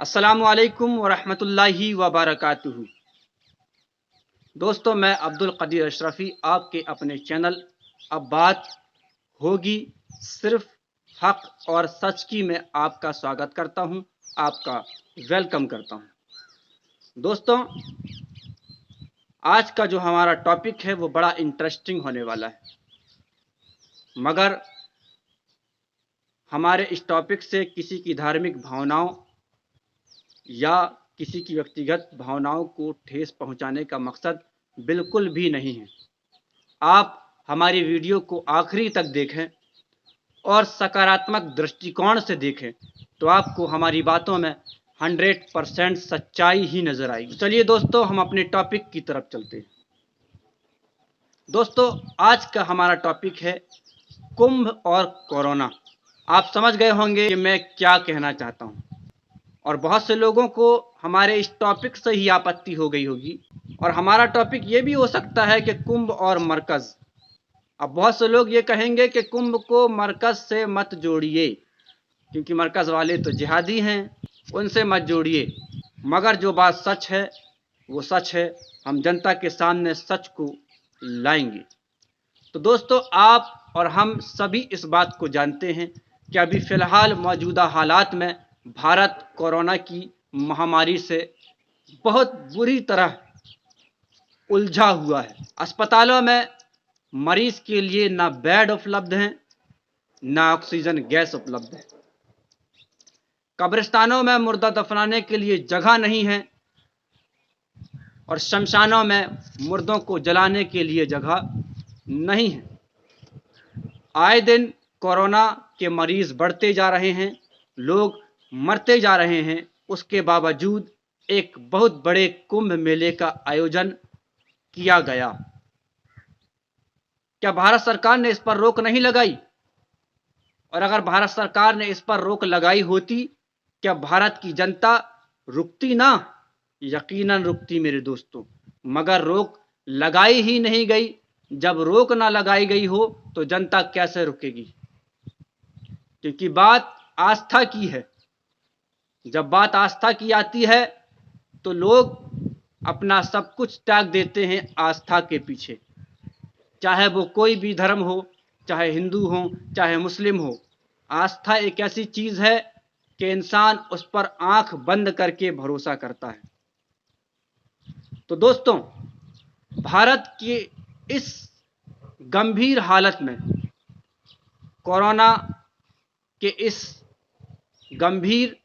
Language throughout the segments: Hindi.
अस्सलामु अलैकुम वरहमतुल्लाहि वबरकातुहू। दोस्तों, मैं अब्दुल कदीर अशरफ़ी आपके अपने चैनल अब बात होगी सिर्फ हक और सच की में आपका स्वागत करता हूं, आपका वेलकम करता हूं। दोस्तों, आज का जो हमारा टॉपिक है वो बड़ा इंटरेस्टिंग होने वाला है, मगर हमारे इस टॉपिक से किसी की धार्मिक भावनाओं या किसी की व्यक्तिगत भावनाओं को ठेस पहुंचाने का मकसद बिल्कुल भी नहीं है। आप हमारी वीडियो को आखिरी तक देखें और सकारात्मक दृष्टिकोण से देखें तो आपको हमारी बातों में 100% सच्चाई ही नजर आएगी। चलिए दोस्तों, हम अपने टॉपिक की तरफ चलते हैं। दोस्तों, आज का हमारा टॉपिक है कुंभ और कोरोना। आप समझ गए होंगे कि मैं क्या कहना चाहता हूं, और बहुत से लोगों को हमारे इस टॉपिक से ही आपत्ति हो गई होगी। और हमारा टॉपिक ये भी हो सकता है कि कुंभ और मरकज़। अब बहुत से लोग ये कहेंगे कि कुंभ को मरकज़ से मत जोड़िए, क्योंकि मरकज़ वाले तो जिहादी हैं, उनसे मत जोड़िए। मगर जो बात सच है वो सच है, हम जनता के सामने सच को लाएंगे। तो दोस्तों, आप और हम सभी इस बात को जानते हैं कि अभी फ़िलहाल मौजूदा हालात में भारत कोरोना की महामारी से बहुत बुरी तरह उलझा हुआ है। अस्पतालों में मरीज के लिए ना बेड उपलब्ध हैं, ना ऑक्सीजन गैस उपलब्ध है। कब्रिस्तानों में मुर्दा दफनाने के लिए जगह नहीं है, और शमशानों में मुर्दों को जलाने के लिए जगह नहीं है। आए दिन कोरोना के मरीज बढ़ते जा रहे हैं, लोग मरते जा रहे हैं। उसके बावजूद एक बहुत बड़े कुंभ मेले का आयोजन किया गया। क्या भारत सरकार ने इस पर रोक नहीं लगाई? और अगर भारत सरकार ने इस पर रोक लगाई होती, क्या भारत की जनता रुकती ना? यकीनन रुकती मेरे दोस्तों, मगर रोक लगाई ही नहीं गई। जब रोक ना लगाई गई हो तो जनता कैसे रुकेगी? क्योंकि बात आस्था की है। जब बात आस्था की आती है तो लोग अपना सब कुछ त्याग देते हैं आस्था के पीछे, चाहे वो कोई भी धर्म हो, चाहे हिंदू हो, चाहे मुस्लिम हो। आस्था एक ऐसी चीज है कि इंसान उस पर आंख बंद करके भरोसा करता है। तो दोस्तों, भारत की इस गंभीर हालत में, कोरोना के इस गंभीर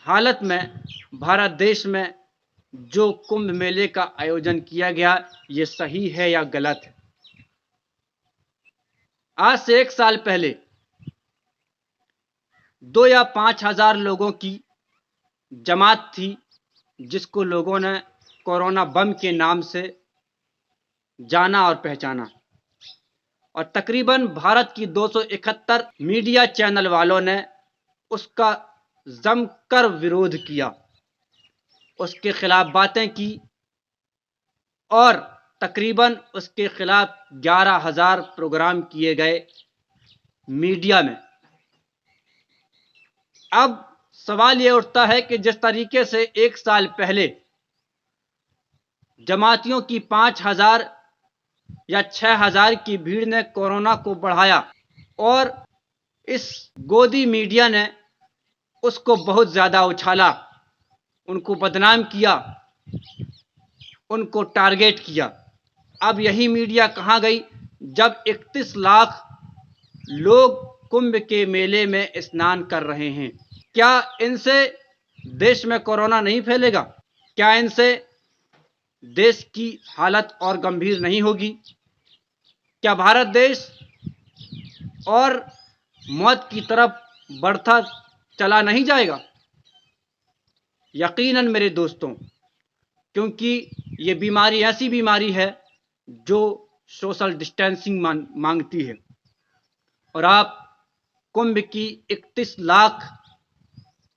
हालत में, भारत देश में जो कुंभ मेले का आयोजन किया गया, ये सही है या गलत है? आज से 1 साल पहले 2 या 5 हजार लोगों की जमात थी, जिसको लोगों ने कोरोना बम के नाम से जाना और पहचाना। और तकरीबन भारत की 271 मीडिया चैनल वालों ने उसका जमकर विरोध किया, उसके खिलाफ बातें की, और तकरीबन उसके खिलाफ 11,000 प्रोग्राम किए गए मीडिया में। अब सवाल यह उठता है कि जिस तरीके से 1 साल पहले जमातियों की 5,000 या 6,000 की भीड़ ने कोरोना को बढ़ाया, और इस गोदी मीडिया ने उसको बहुत ज्यादा उछाला, उनको बदनाम किया, उनको टारगेट किया। अब यही मीडिया कहां गई जब 31 लाख लोग कुंभ के मेले में स्नान कर रहे हैं? क्या इनसे देश में कोरोना नहीं फैलेगा? क्या इनसे देश की हालत और गंभीर नहीं होगी? क्या भारत देश और मौत की तरफ बढ़ता चला नहीं जाएगा? यकीनन मेरे दोस्तों, क्योंकि ये बीमारी ऐसी बीमारी है जो सोशल डिस्टेंसिंग मांगती है, और आप कुंभ की 31 लाख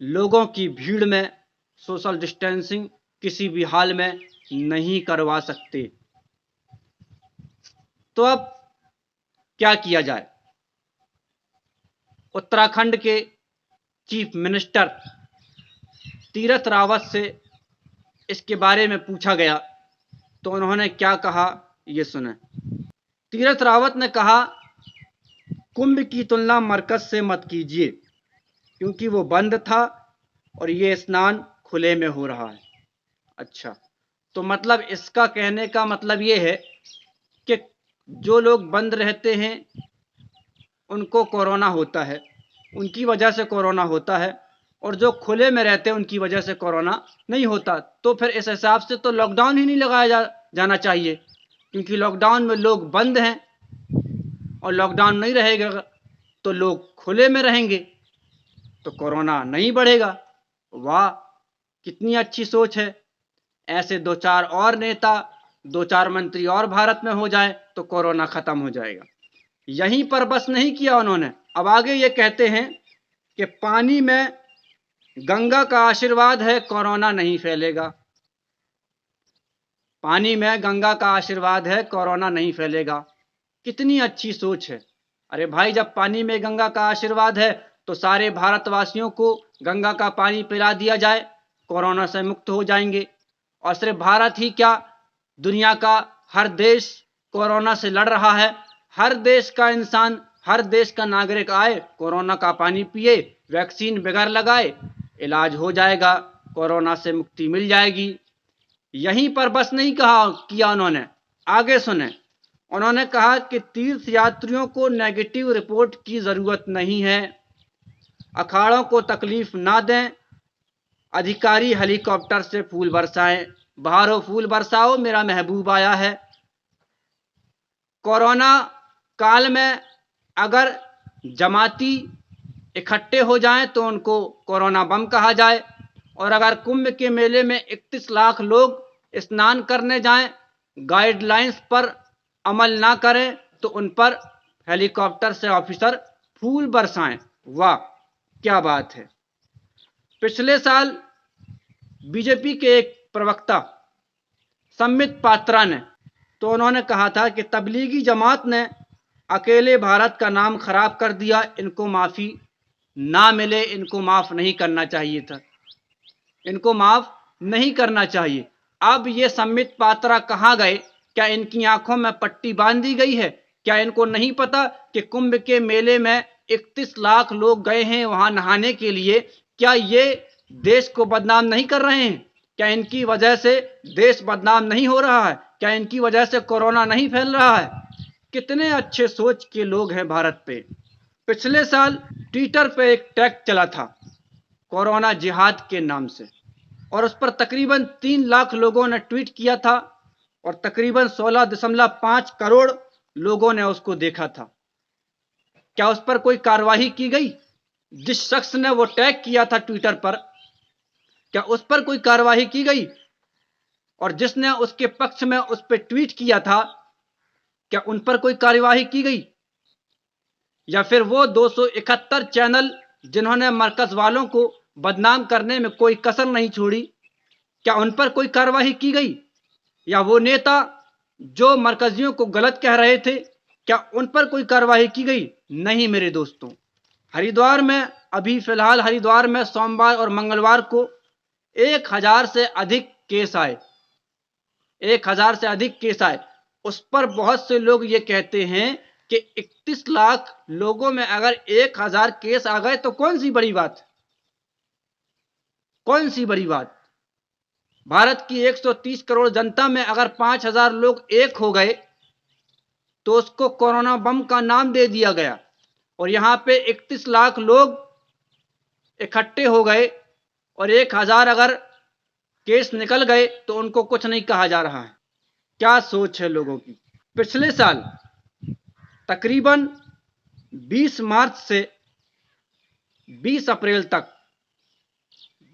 लोगों की भीड़ में सोशल डिस्टेंसिंग किसी भी हाल में नहीं करवा सकते। तो अब क्या किया जाए? उत्तराखंड के चीफ मिनिस्टर तीरथ रावत से इसके बारे में पूछा गया तो उन्होंने क्या कहा, ये सुने। तीरथ रावत ने कहा, कुंभ की तुलना मरकज से मत कीजिए क्योंकि वो बंद था और ये स्नान खुले में हो रहा है। अच्छा, तो मतलब इसका कहने का मतलब ये है कि जो लोग बंद रहते हैं उनको कोरोना होता है, उनकी वजह से कोरोना होता है, और जो खुले में रहते हैं उनकी वजह से कोरोना नहीं होता। तो फिर इस हिसाब से तो लॉकडाउन ही नहीं लगाया जाना चाहिए, क्योंकि लॉकडाउन में लोग बंद हैं और लॉकडाउन नहीं रहेगा तो लोग खुले में रहेंगे तो कोरोना नहीं बढ़ेगा। वाह, कितनी अच्छी सोच है। ऐसे दो चार और नेता, दो चार मंत्री और भारत में हो जाए तो कोरोना खत्म हो जाएगा। यहीं पर बस नहीं किया उन्होंने, अब आगे ये कहते हैं कि पानी में गंगा का आशीर्वाद है, कोरोना नहीं फैलेगा। पानी में गंगा का आशीर्वाद है, कोरोना नहीं फैलेगा। कितनी अच्छी सोच है। अरे भाई, जब पानी में गंगा का आशीर्वाद है तो सारे भारतवासियों को गंगा का पानी पिला दिया जाए, कोरोना से मुक्त हो जाएंगे। और सिर्फ भारत ही क्या, दुनिया का हर देश कोरोना से लड़ रहा है। हर देश का इंसान, हर देश का नागरिक आए, कोरोना का पानी पिए, वैक्सीन बगैर लगाए, इलाज हो जाएगा, कोरोना से मुक्ति मिल जाएगी। यहीं पर बस नहीं कहा किया उन्होंने, आगे सुने। उन्होंने कहा कि तीर्थ यात्रियों को नेगेटिव रिपोर्ट की जरूरत नहीं है, अखाड़ों को तकलीफ ना दें, अधिकारी हेलीकॉप्टर से फूल बरसाएं, बहारो फूल बरसाओ मेरा महबूब आया है। कोरोना काल में अगर जमाती इकट्ठे हो जाएं तो उनको कोरोना बम कहा जाए, और अगर कुंभ के मेले में 31 लाख लोग स्नान करने जाएं, गाइडलाइंस पर अमल ना करें तो उन पर हेलीकॉप्टर से ऑफिसर फूल बरसाएं। वाह, क्या बात है। पिछले साल बीजेपी के एक प्रवक्ता सम्बित पात्रा ने, तो उन्होंने कहा था कि तबलीगी जमात ने अकेले भारत का नाम खराब कर दिया, इनको माफ़ी ना मिले, इनको माफ़ नहीं करना चाहिए था, इनको माफ़ नहीं करना चाहिए। अब ये सम्बित पात्रा कहाँ गए? क्या इनकी आंखों में पट्टी बांध दी गई है? क्या इनको नहीं पता कि कुंभ के मेले में 31 लाख लोग गए हैं वहां नहाने के लिए? क्या ये देश को बदनाम नहीं कर रहे हैं? क्या इनकी वजह से देश बदनाम नहीं हो रहा है? क्या इनकी वजह से कोरोना नहीं फैल रहा है? कितने अच्छे सोच के लोग हैं भारत पे। पिछले साल ट्विटर पे एक टैग चला था कोरोना जिहाद के नाम से, और उस पर तकरीबन 3 लाख लोगों ने ट्वीट किया था और तकरीबन 16.5 करोड़ लोगों ने उसको देखा था। क्या उस पर कोई कार्रवाई की गई? जिस शख्स ने वो टैग किया था ट्विटर पर, क्या उस पर कोई कार्रवाई की गई? और जिसने उसके पक्ष में उस पर ट्वीट किया था, क्या उन पर कोई कार्यवाही की गई? या फिर वो 271 चैनल जिन्होंने मरकज वालों को बदनाम करने में कोई कसर नहीं छोड़ी, क्या उन पर कोई कार्रवाई की गई? या वो नेता जो मरकजियों को गलत कह रहे थे, क्या उन पर कोई कार्रवाई की गई? नहीं मेरे दोस्तों। हरिद्वार में अभी फिलहाल हरिद्वार में सोमवार और मंगलवार को 1000 से अधिक केस आए, 1000 से अधिक केस आए। उस पर बहुत से लोग ये कहते हैं कि 31 लाख लोगों में अगर 1000 केस आ गए तो कौन सी बड़ी बात? कौन सी बड़ी बात? भारत की 130 करोड़ जनता में अगर 5000 लोग एक हो गए तो उसको कोरोना बम का नाम दे दिया गया, और यहां पे 31 लाख लोग इकट्ठे हो गए और 1000 अगर केस निकल गए तो उनको कुछ नहीं कहा जा रहा है। क्या सोच है लोगों की। पिछले साल तकरीबन 20 मार्च से 20 अप्रैल तक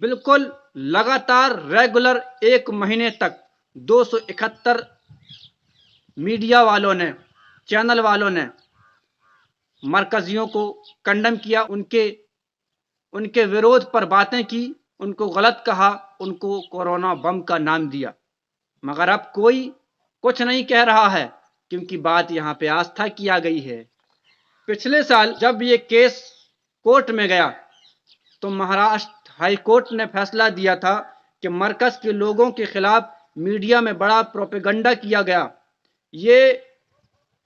बिल्कुल लगातार रेगुलर एक महीने तक 271 मीडिया वालों ने, चैनल वालों ने मरकजियों को कंडम किया, उनके विरोध पर बातें की, उनको गलत कहा, उनको कोरोना बम का नाम दिया। मगर अब कोई कुछ नहीं कह रहा है क्योंकि बात यहां पे आस्था किया गई है। पिछले साल जब ये केस कोर्ट में गया तो महाराष्ट्र, हाईकोर्ट ने फैसला दिया था कि मरकज़ के लोगों के खिलाफ मीडिया में बड़ा प्रोपेगेंडा किया गया। ये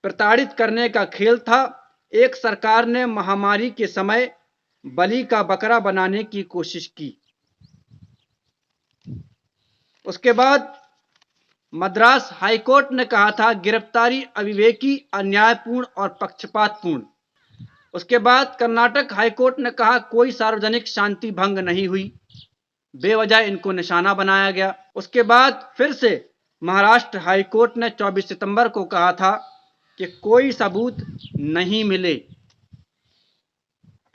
प्रताड़ित करने का खेल था। एक सरकार ने महामारी के समय बलि का बकरा बनाने की कोशिश की। उसके बाद मद्रास हाईकोर्ट ने कहा था गिरफ्तारी अविवेकी, अन्यायपूर्ण और पक्षपातपूर्ण। उसके बाद कर्नाटक हाईकोर्ट ने कहा कोई सार्वजनिक शांति भंग नहीं हुई, बेवजह इनको निशाना बनाया गया। उसके बाद फिर से महाराष्ट्र हाईकोर्ट ने 24 सितंबर को कहा था कि कोई सबूत नहीं मिले,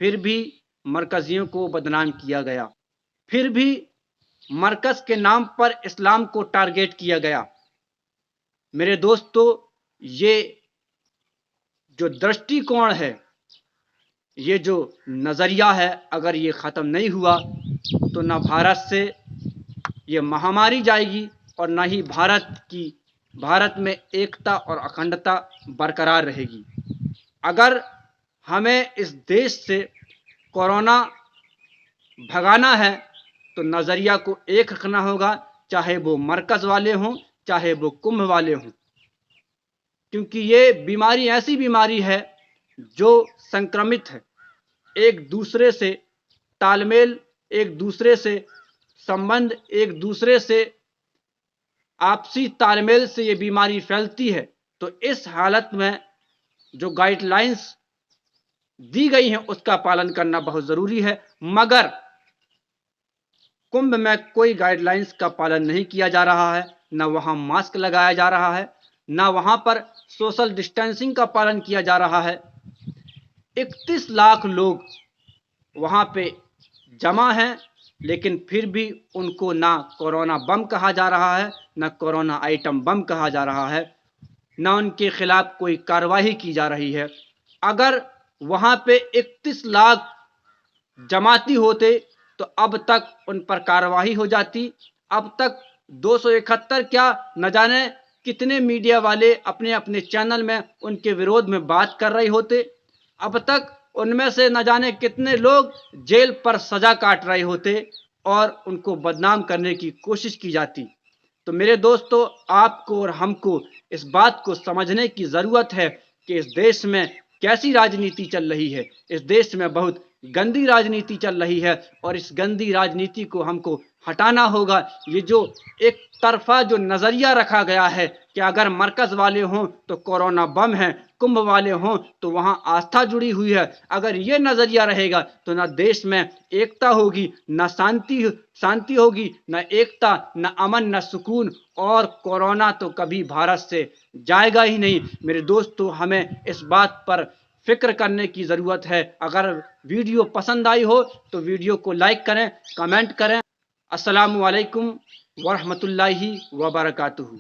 फिर भी मरकजियों को बदनाम किया गया, फिर भी मरकज के नाम पर इस्लाम को टारगेट किया गया। मेरे दोस्तों, ये जो दृष्टिकोण है, ये जो नज़रिया है, अगर ये ख़त्म नहीं हुआ तो ना भारत से ये महामारी जाएगी और ना ही भारत में एकता और अखंडता बरकरार रहेगी। अगर हमें इस देश से कोरोना भगाना है तो नज़रिया को एक रखना होगा, चाहे वो मरकज़ वाले हों, चाहे वो कुंभ वाले हों, क्योंकि ये बीमारी ऐसी बीमारी है जो संक्रमित है। एक दूसरे से तालमेल, एक दूसरे से संबंध, एक दूसरे से आपसी तालमेल से ये बीमारी फैलती है। तो इस हालत में जो गाइडलाइंस दी गई हैं उसका पालन करना बहुत ज़रूरी है। मगर कुंभ में कोई गाइडलाइंस का पालन नहीं किया जा रहा है, ना वहाँ मास्क लगाया जा रहा है, ना वहाँ पर सोशल डिस्टेंसिंग का पालन किया जा रहा है। 31 लाख लोग वहाँ पे जमा हैं, लेकिन फिर भी उनको ना कोरोना बम कहा जा रहा है, ना कोरोना आइटम बम कहा जा रहा है, ना उनके खिलाफ कोई कार्रवाई की जा रही है। अगर वहाँ पे 31 लाख जमाती होते तो अब तक उन पर कार्रवाई हो जाती। अब तक 271 क्या न जाने कितने मीडिया वाले अपने अपने चैनल में उनके विरोध में बात कर रहे होते। अब तक उनमें से न जाने कितने लोग जेल पर सजा काट रहे होते और उनको बदनाम करने की कोशिश की जाती। तो मेरे दोस्तों, आपको और हमको इस बात को समझने की ज़रूरत है कि इस देश में कैसी राजनीति चल रही है। इस देश में बहुत गंदी राजनीति चल रही है और इस गंदी राजनीति को हमको हटाना होगा। ये जो एक तरफा जो नज़रिया रखा गया है कि अगर मरकज़ वाले हों तो कोरोना बम है, कुंभ वाले हों तो वहाँ आस्था जुड़ी हुई है, अगर ये नज़रिया रहेगा तो ना देश में एकता होगी, ना शांति होगी, ना एकता, ना अमन, ना सुकून, और कोरोना तो कभी भारत से जाएगा ही नहीं। मेरे दोस्तों, हमें इस बात पर फिक्र करने की ज़रूरत है। अगर वीडियो पसंद आई हो तो वीडियो को लाइक करें, कमेंट करें। अस्सलामु अलैकुम वरहमतुल्लाहि वबरकातुहू।